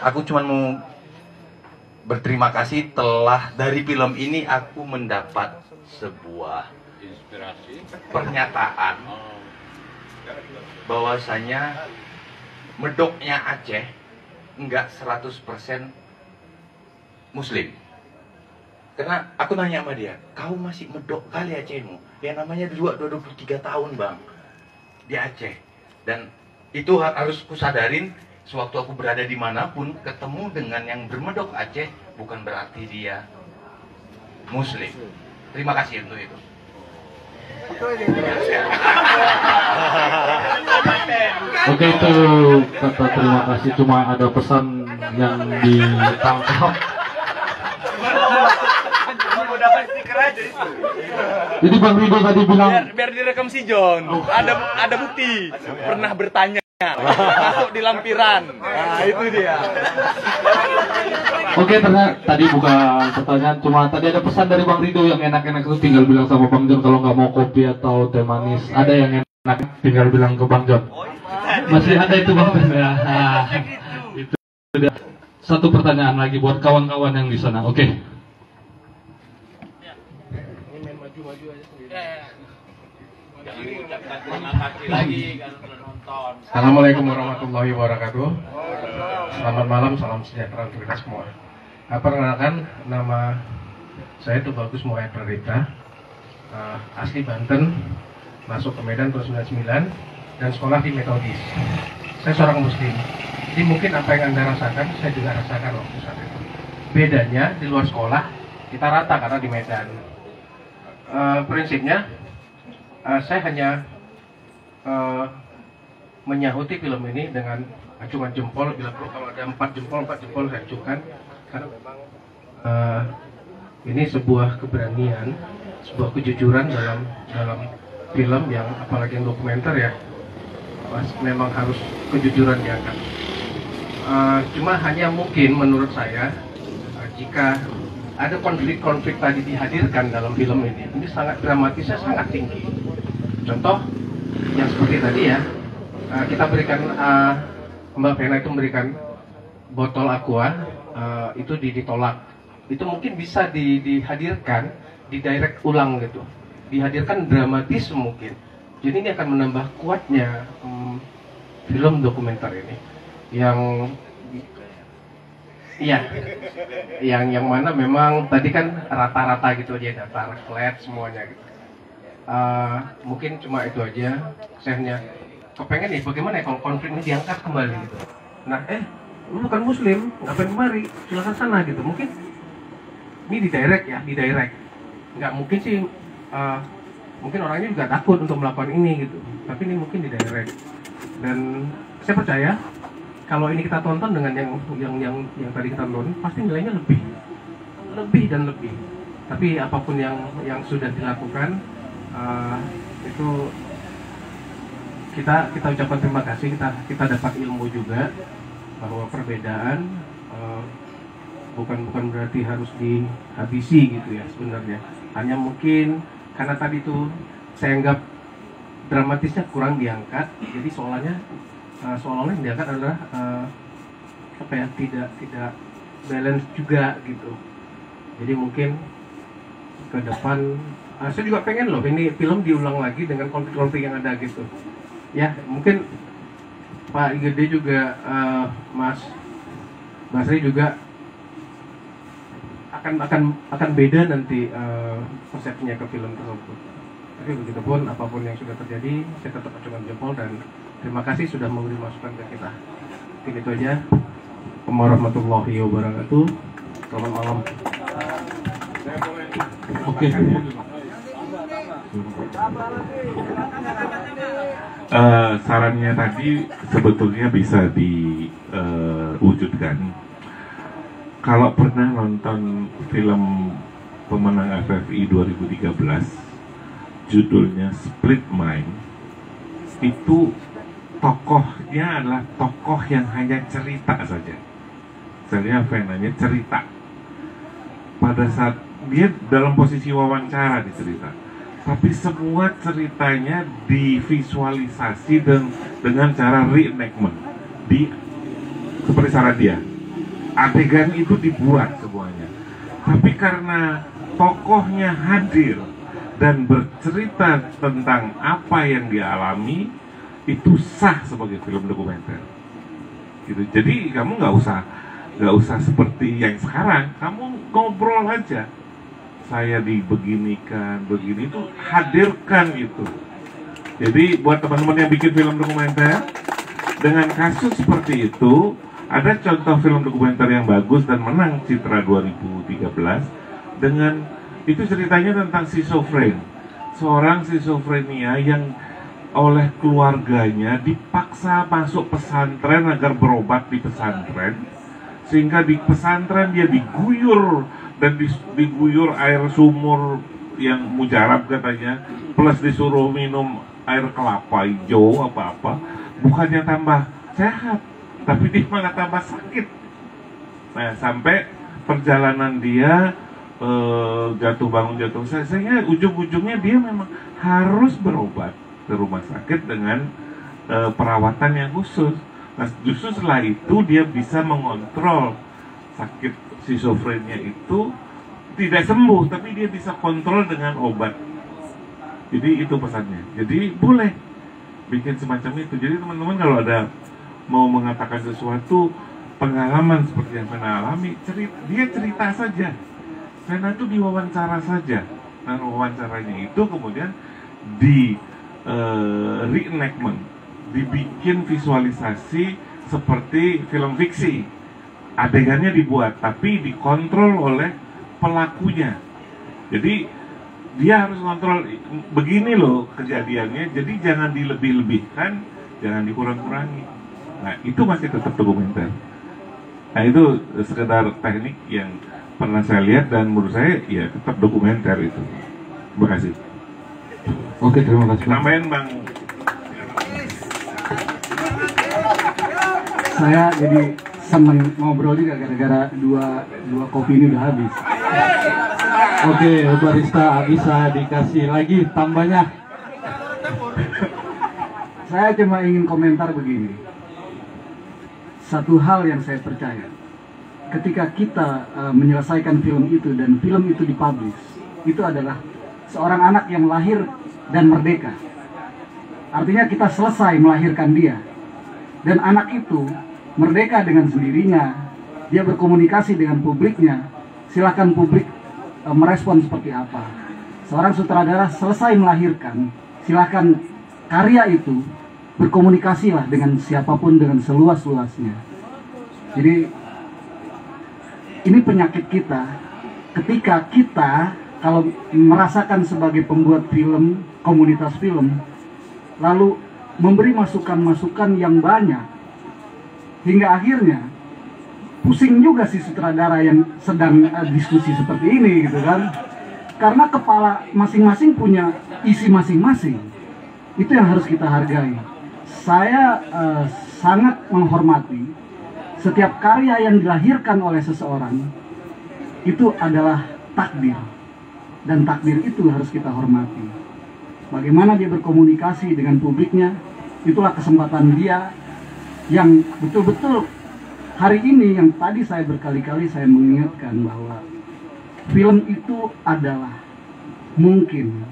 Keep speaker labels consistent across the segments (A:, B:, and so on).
A: Aku cuma mau berterima kasih telah dari film ini aku mendapat sebuah
B: Inspirasi.
A: pernyataan bahwasanya medoknya Aceh enggak 100% Muslim. Karena aku nanya sama dia, kau masih medok kali Acehmu. Yang namanya 23 tahun bang di Aceh. Dan itu harus kusadarin, sewaktu aku berada dimanapun, ketemu dengan yang bermedok Aceh, bukan berarti dia Muslim. Terima kasih untuk itu.
C: Oke, itu kata terima kasih, cuma ada pesan yang ditangkap. Jadi Bang Rido tadi bilang
D: biar direkam si John. Ada bukti pernah bertanya masuk di lampiran. Nah, itu dia.
C: oke, ternyata tadi bukan pertanyaan, cuma tadi ada pesan dari Bang Rido yang enak-enak itu tinggal bilang sama Bang John kalau nggak mau kopi atau teh manis. Ada yang enak tinggal bilang ke Bang John. Masih ada itu Bang John ya. Itu dia. Satu pertanyaan lagi buat kawan-kawan yang di sana. Oke.
B: Terima kasih lagi kalau sudah nonton.
E: Assalamualaikum warahmatullahi wabarakatuh. Selamat malam, salam sejahtera untuk kita semua. Perkenalkan, nama saya Tubagus Muhammad Pradipta, asli Banten, masuk ke Medan tahun 99 dan sekolah di Metodis. Saya seorang Muslim, jadi mungkin apa yang Anda rasakan, saya juga rasakan waktu saat itu. Bedanya di luar sekolah kita rata karena di Medan. Prinsipnya saya hanya menyahuti film ini dengan acungan jempol. Bila perlu kalau ada 4 jempol saya acungkan, karena memang ini sebuah keberanian, sebuah kejujuran dalam film yang apalagi yang dokumenter ya, memang harus kejujuran diangkat. Cuma hanya mungkin menurut saya jika ada konflik-konflik tadi dihadirkan dalam film ini sangat dramatisnya sangat tinggi. Contoh yang seperti tadi ya, kita berikan Mbak Vena itu memberikan botol aqua, itu ditolak. Itu mungkin bisa dihadirkan, didirect ulang gitu, dihadirkan dramatis mungkin. Jadi ini akan menambah kuatnya film dokumenter ini, yang mana memang tadi kan rata-rata gitu aja, data flat semuanya gitu. Mungkin cuma itu aja. Saya hanya kepengen nih bagaimana ya kalau konflik ini diangkat kembali gitu. Nah, lu bukan Muslim, ngapain kemari? Silakan sana gitu. Mungkin ini didirect ya, didirect. Nggak mungkin sih. Mungkin orangnya juga takut untuk melakukan ini gitu. Tapi ini mungkin didirect. Dan saya percaya kalau ini kita tonton dengan yang tadi kita tonton, pasti nilainya lebih dan lebih. Tapi apapun yang sudah dilakukan, itu kita ucapkan terima kasih. Kita dapat ilmu juga bahwa perbedaan bukan berarti harus dihabisi gitu ya sebenarnya. Hanya mungkin karena tadi tuh saya anggap dramatisnya kurang diangkat, jadi seolah-olah yang diangkat adalah tidak balance juga gitu. Jadi mungkin ke depan saya juga pengen loh ini film diulang lagi dengan konflik-konflik yang ada gitu. Ya mungkin Pak IGD juga Mas Basri juga akan beda nanti persepsinya ke film tersebut. Tapi begitupun apapun yang sudah terjadi, saya tetap acungkan jempol dan terima kasih sudah memberi masukan ke kita. Mungkin itu aja. Assalamualaikum warahmatullahi wabarakatuh. Selamat malam.
C: oke.
F: Sarannya tadi sebetulnya bisa diwujudkan. Kalau pernah nonton film pemenang FFI 2013, judulnya Split Mind, itu tokohnya adalah tokoh yang hanya cerita saja. Saya Venanya cerita. Pada saat dia dalam posisi wawancara dicerita, tapi semua ceritanya divisualisasi dengan cara reenactment seperti cara dia. adegan itu dibuat semuanya. Tapi karena tokohnya hadir dan bercerita tentang apa yang dia alami, itu sah sebagai film dokumenter. Gitu. Jadi kamu nggak usah seperti yang sekarang. Kamu ngobrol aja. Saya dibeginikan, begini itu hadirkan itu. Jadi buat teman-teman yang bikin film dokumenter dengan kasus seperti itu, ada contoh film dokumenter yang bagus dan menang Citra 2013 dengan itu ceritanya tentang schizofren. Seorang schizofrenia yang oleh keluarganya dipaksa masuk pesantren agar berobat di pesantren, sehingga di pesantren dia diguyur dan diguyur air sumur yang mujarab katanya, plus disuruh minum air kelapa hijau apa-apa, bukannya tambah sehat, tapi dia malah tambah sakit. Nah, sampai perjalanan dia jatuh bangun sehingga ujung-ujungnya dia memang harus berobat ke rumah sakit dengan perawatan yang khusus. Nah, justru setelah itu dia bisa mengontrol sakit schizofrenia itu, tidak sembuh tapi dia bisa kontrol dengan obat. Jadi itu pesannya. Jadi boleh bikin semacam itu. Jadi teman-teman kalau ada mau mengatakan sesuatu pengalaman seperti yang Vena alami, dia cerita saja. Vena itu diwawancara saja. Nah, wawancaranya itu kemudian di reenactment, dibikin visualisasi seperti film fiksi. Adegannya dibuat tapi dikontrol oleh pelakunya. Jadi dia harus kontrol, begini loh kejadiannya, jadi jangan dilebih-lebihkan, jangan dikurang-kurangi. Nah, itu masih tetap dokumenter. Nah, itu sekedar teknik yang pernah saya lihat dan menurut saya ya tetap dokumenter itu. Terima kasih.
C: Oke, terima kasih.
F: Nambahin Bang.
G: Saya jadi seneng ngobrol juga gara-gara dua kopi ini udah habis.
C: Oke, barista bisa dikasih lagi tambahnya.
G: Saya cuma ingin komentar begini. Satu hal yang saya percaya, ketika kita menyelesaikan film itu dan film itu dipublish, itu adalah seorang anak yang lahir dan merdeka. Artinya kita selesai melahirkan dia. Dan anak itu merdeka dengan sendirinya. Dia berkomunikasi dengan publiknya. Silakan publik merespon seperti apa. Seorang sutradara selesai melahirkan, silakan karya itu berkomunikasilah dengan siapapun dengan seluas-luasnya. Jadi ini penyakit kita. Ketika kita kalau merasakan sebagai pembuat film, komunitas film, lalu memberi masukan-masukan yang banyak, hingga akhirnya pusing juga si sutradara yang sedang diskusi seperti ini gitu kan. Karena kepala masing-masing punya isi masing-masing. Itu yang harus kita hargai. Saya sangat menghormati setiap karya yang dilahirkan oleh seseorang. Itu adalah takdir. Dan takdir itu harus kita hormati. Bagaimana dia berkomunikasi dengan publiknya, itulah kesempatan dia yang betul-betul hari ini yang tadi saya berkali-kali saya mengingatkan bahwa film itu adalah mungkin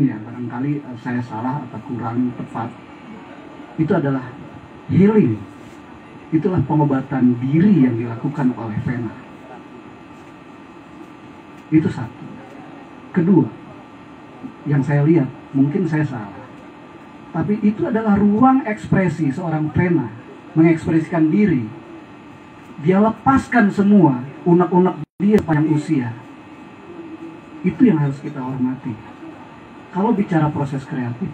G: ya barangkali saya salah atau kurang tepat, itu adalah healing, itulah pengobatan diri yang dilakukan oleh Vena. Itu satu. Kedua, yang saya lihat mungkin saya salah, tapi itu adalah ruang ekspresi seorang Vena mengekspresikan diri. Dia lepaskan semua unek-unek dia sepanjang usia. Itu yang harus kita hormati. Kalau bicara proses kreatif,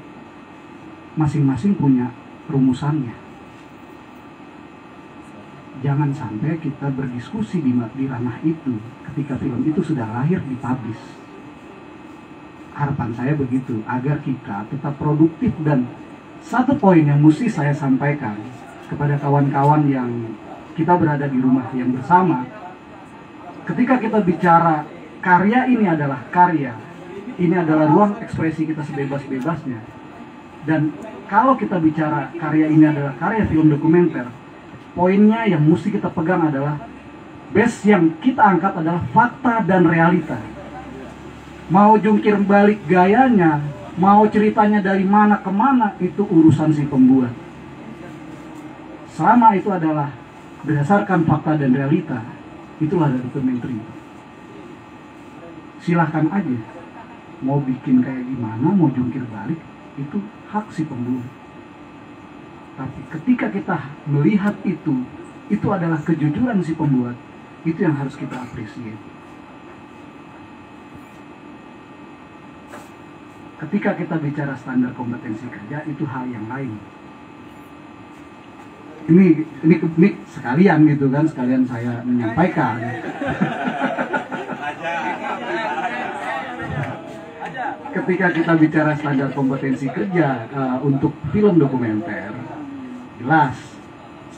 G: masing-masing punya rumusannya. Jangan sampai kita berdiskusi di ranah itu ketika film itu sudah lahir dipublish. Harapan saya begitu, agar kita tetap produktif. Dan satu poin yang mesti saya sampaikan kepada kawan-kawan yang kita berada di rumah yang bersama, ketika kita bicara karya ini adalah karya, ini adalah ruang ekspresi kita sebebas-bebasnya. Dan kalau kita bicara karya ini adalah karya film dokumenter, poinnya yang mesti kita pegang adalah Base yang kita angkat adalah fakta dan realita. Mau jungkir balik gayanya, mau ceritanya dari mana ke mana, itu urusan si pembuat. Selama itu adalah berdasarkan fakta dan realita, itulah dokumenter. Silahkan aja, mau bikin kayak gimana, mau jungkir balik, itu hak si pembuat. Tapi ketika kita melihat itu adalah kejujuran si pembuat, itu yang harus kita apresiasi. Ketika kita bicara standar kompetensi kerja, itu hal yang lain. Ini sekalian gitu kan, sekalian saya menyampaikan. Ketika kita bicara standar kompetensi kerja untuk film dokumenter, jelas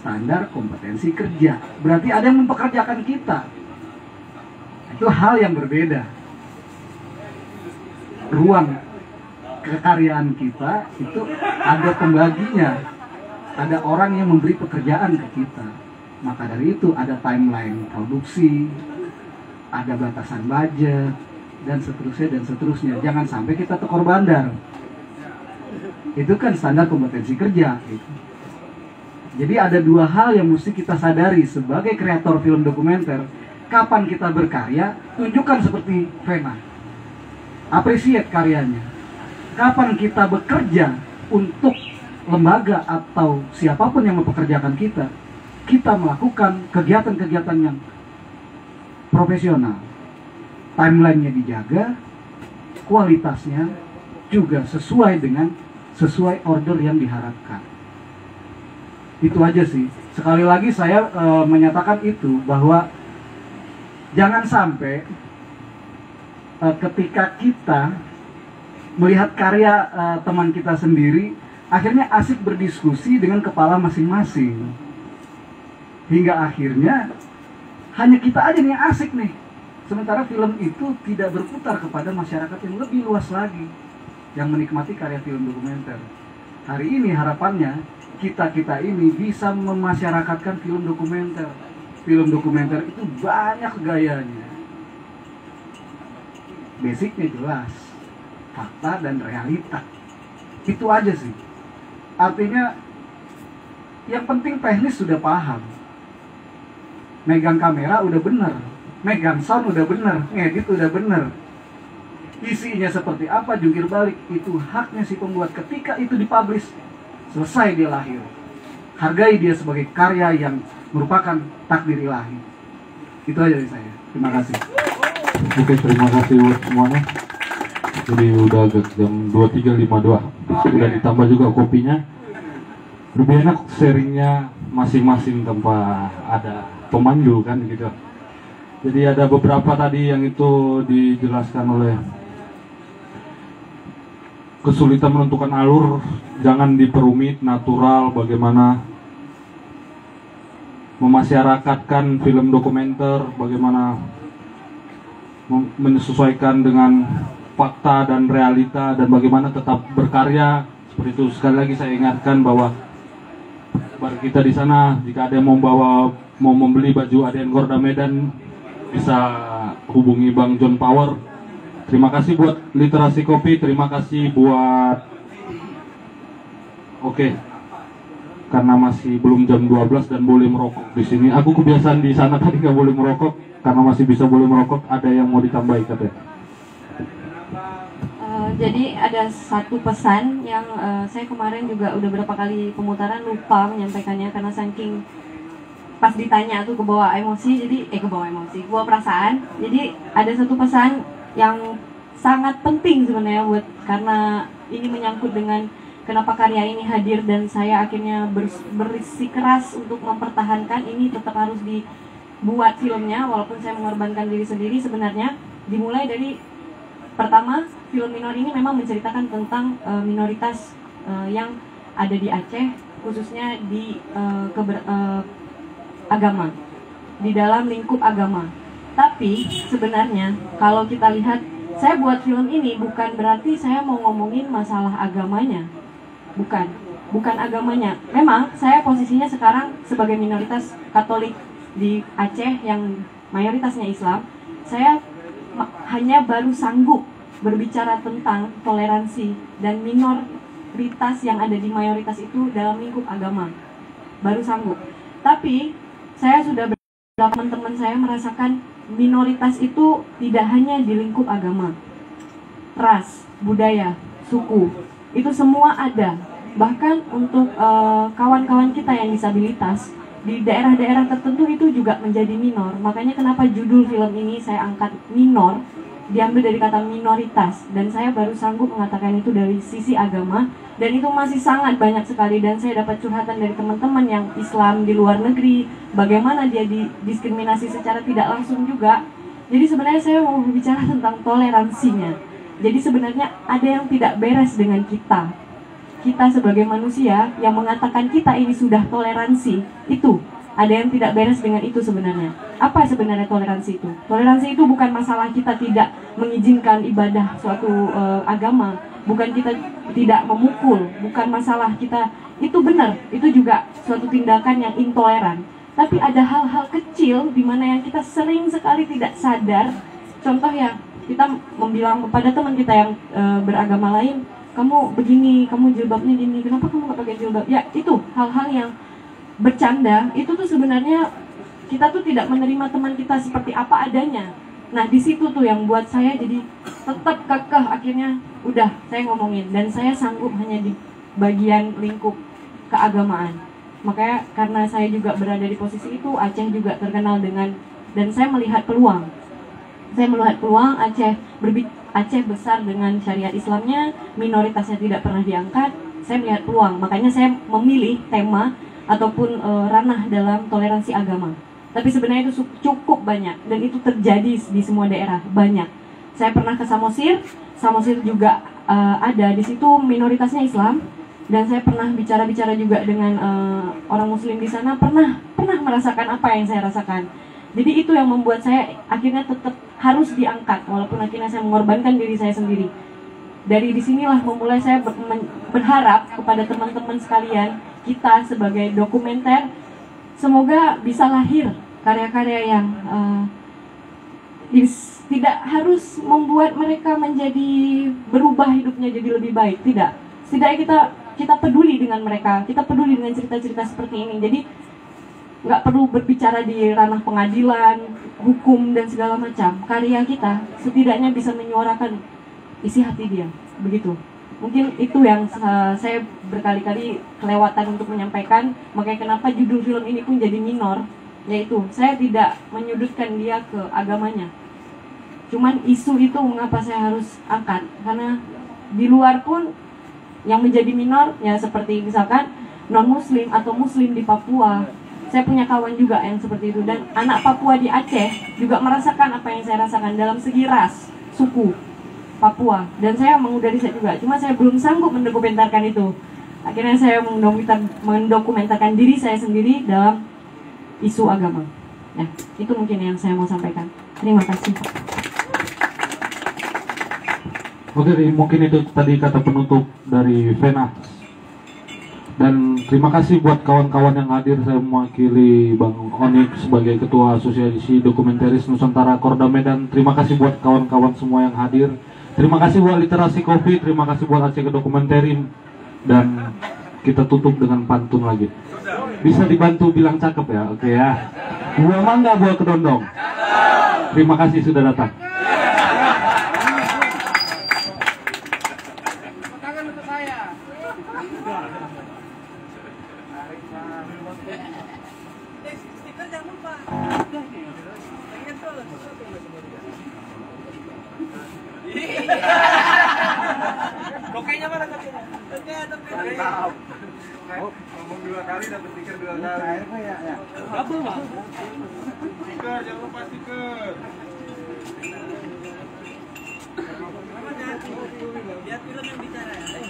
G: standar kompetensi kerja berarti ada yang mempekerjakan kita. Itu hal yang berbeda. Ruang kekaryaan kita itu ada pembaginya, ada orang yang memberi pekerjaan ke kita. Maka dari itu ada timeline produksi, ada batasan budget, dan seterusnya. Jangan sampai kita tekor bandar. Itu kan standar kompetensi kerja gitu. Jadi ada dua hal yang mesti kita sadari sebagai kreator film dokumenter. Kapan kita berkarya, tunjukkan seperti Vena, appreciate karyanya. Kapan kita bekerja untuk lembaga atau siapapun yang mempekerjakan kita, kita melakukan kegiatan-kegiatan yang profesional. Timelinenya dijaga, kualitasnya juga sesuai order yang diharapkan. Itu aja sih. Sekali lagi saya menyatakan itu, bahwa jangan sampai ketika kita melihat karya teman kita sendiri, akhirnya asik berdiskusi dengan kepala masing-masing. Hingga akhirnya hanya kita aja nih yang asik nih. Sementara film itu tidak berputar kepada masyarakat yang lebih luas lagi yang menikmati karya film dokumenter. Hari ini harapannya kita ini bisa memasyarakatkan film dokumenter. Film dokumenter itu banyak gayanya. Basicnya jelas, fakta dan realita. Itu aja sih. Artinya yang penting teknis sudah paham. Megang kamera udah bener, megang sound udah bener, ngedit udah bener. Isinya seperti apa, jungkir balik, itu haknya si pembuat. Ketika itu dipublish, selesai dia lahir. Hargai dia sebagai karya yang merupakan takdir ilahi. Itu aja dari saya. Terima kasih.
C: Oke, terima kasih buat semuanya. Jadi udah agak jam 23.52. Sudah ditambah juga kopinya. Lebih enak sharingnya masing-masing tanpa ada pemandu kan gitu. Jadi ada beberapa tadi yang itu dijelaskan oleh kesulitan menentukan alur, jangan diperumit, natural, bagaimana memasyarakatkan film dokumenter, bagaimana menyesuaikan dengan fakta dan realita, dan bagaimana tetap berkarya. Seperti itu, sekali lagi saya ingatkan bahwa bagi kita di sana, jika ada yang mau membeli baju ADN Gorda Medan, bisa hubungi Bang John Power. Terima kasih buat Literasi Kopi, terima kasih buat karena masih belum jam 12 dan boleh merokok di sini. Aku kebiasaan di sana tadi nggak boleh merokok, karena masih bisa boleh merokok. Ada yang mau ditambahin katanya?
H: Jadi ada satu pesan yang saya kemarin juga udah berapa kali pemutaran lupa menyampaikannya karena saking pas ditanya tuh kebawa emosi, kebawa perasaan. Jadi ada satu pesan yang sangat penting sebenarnya karena ini menyangkut dengan kenapa karya ini hadir, dan saya akhirnya bersikeras untuk mempertahankan ini tetap harus dibuat filmnya walaupun saya mengorbankan diri sendiri. Sebenarnya dimulai dari pertama, film minor ini memang menceritakan tentang minoritas yang ada di Aceh, khususnya di agama, di dalam lingkup agama. Tapi sebenarnya kalau kita lihat, saya buat film ini bukan berarti saya mau ngomongin masalah agamanya. Bukan agamanya. Memang saya posisinya sekarang sebagai minoritas Katolik di Aceh yang mayoritasnya Islam, saya hanya baru sanggup berbicara tentang toleransi dan minoritas yang ada di mayoritas itu dalam lingkup agama. Baru sanggup. Tapi saya sudah teman-teman saya merasakan minoritas itu tidak hanya di lingkup agama, ras, budaya, suku, itu semua ada. Bahkan untuk kawan-kawan kita yang disabilitas di daerah-daerah tertentu itu juga menjadi minor. Makanya kenapa judul film ini saya angkat minor, diambil dari kata minoritas, dan saya baru sanggup mengatakan itu dari sisi agama, dan itu masih sangat banyak sekali. Dan saya dapat curhatan dari teman-teman yang Islam di luar negeri, bagaimana dia didiskriminasi secara tidak langsung juga. Jadi sebenarnya saya mau berbicara tentang toleransinya. Jadi sebenarnya ada yang tidak beres dengan kita sebagai manusia yang mengatakan kita ini sudah toleransi, itu ada yang tidak beres dengan itu sebenarnya. Apa sebenarnya toleransi itu? Toleransi itu bukan masalah kita tidak mengizinkan ibadah suatu agama, bukan kita tidak memukul, bukan masalah kita, itu benar, itu juga suatu tindakan yang intoleran. Tapi ada hal-hal kecil di mana yang kita sering sekali tidak sadar. Contoh ya, kita membilang kepada teman kita yang beragama lain, kamu begini, kamu jilbabnya gini, kenapa kamu nggak pakai jilbab? Ya itu hal-hal yang bercanda, itu tuh sebenarnya kita tuh tidak menerima teman kita seperti apa adanya. Nah di situ tuh yang buat saya jadi tetap kekeh, akhirnya udah saya ngomongin, dan saya sanggup hanya di bagian lingkup keagamaan. Makanya karena saya juga berada di posisi itu, Aceh juga terkenal dengan, dan saya melihat peluang. Saya melihat peluang Aceh besar dengan syariat Islamnya, minoritasnya tidak pernah diangkat. Saya melihat peluang, makanya saya memilih tema ataupun ranah dalam toleransi agama. Tapi sebenarnya itu cukup banyak, dan itu terjadi di semua daerah, banyak. Saya pernah ke Samosir juga ada di situ minoritasnya Islam, dan saya pernah bicara-bicara juga dengan orang Muslim di sana, pernah merasakan apa yang saya rasakan. Jadi itu yang membuat saya akhirnya tetap harus diangkat, walaupun akhirnya saya mengorbankan diri saya sendiri. Dari disinilah memulai saya berharap kepada teman-teman sekalian, kita sebagai dokumenter, semoga bisa lahir karya-karya yang tidak harus membuat mereka menjadi berubah hidupnya jadi lebih baik, tidak. Setidaknya kita peduli dengan mereka, kita peduli dengan cerita-cerita seperti ini. Jadi nggak perlu berbicara di ranah pengadilan, hukum dan segala macam. Karya kita setidaknya bisa menyuarakan isi hati dia, begitu. Mungkin itu yang saya berkali-kali kelewatan untuk menyampaikan. Makanya kenapa judul film ini pun jadi minor, yaitu saya tidak menyudutkan dia ke agamanya. Cuman isu itu mengapa saya harus angkat, karena di luar pun yang menjadi minor, ya seperti misalkan non-muslim atau muslim di Papua. Saya punya kawan juga yang seperti itu, dan anak Papua di Aceh juga merasakan apa yang saya rasakan dalam segi ras, suku Papua. Dan saya mau dari saya juga, cuma saya belum sanggup mendokumentarkan itu. Akhirnya saya mendokumentarkan diri saya sendiri dalam isu agama. Ya, itu mungkin yang saya mau sampaikan. Terima kasih.
C: Oke, mungkin itu tadi kata penutup dari Vena. Dan terima kasih buat kawan-kawan yang hadir. Saya mewakili Bang Onik sebagai Ketua Asosiasi Dokumentaris Nusantara Korda Medan. Terima kasih buat kawan-kawan semua yang hadir. Terima kasih buat Literasi Kopi. Terima kasih buat Aceh Dokumentarin. Dan kita tutup dengan pantun lagi. Bisa dibantu bilang cakep ya, oke ya. Buah mangga, buah kedondong. Terima kasih sudah datang.
D: Kokenya mana kokenya? Ngomong 2 kali dapat stiker 2 kali. Double bang. Stiker, jangan lupa stiker. Lihat film yang bicara ya.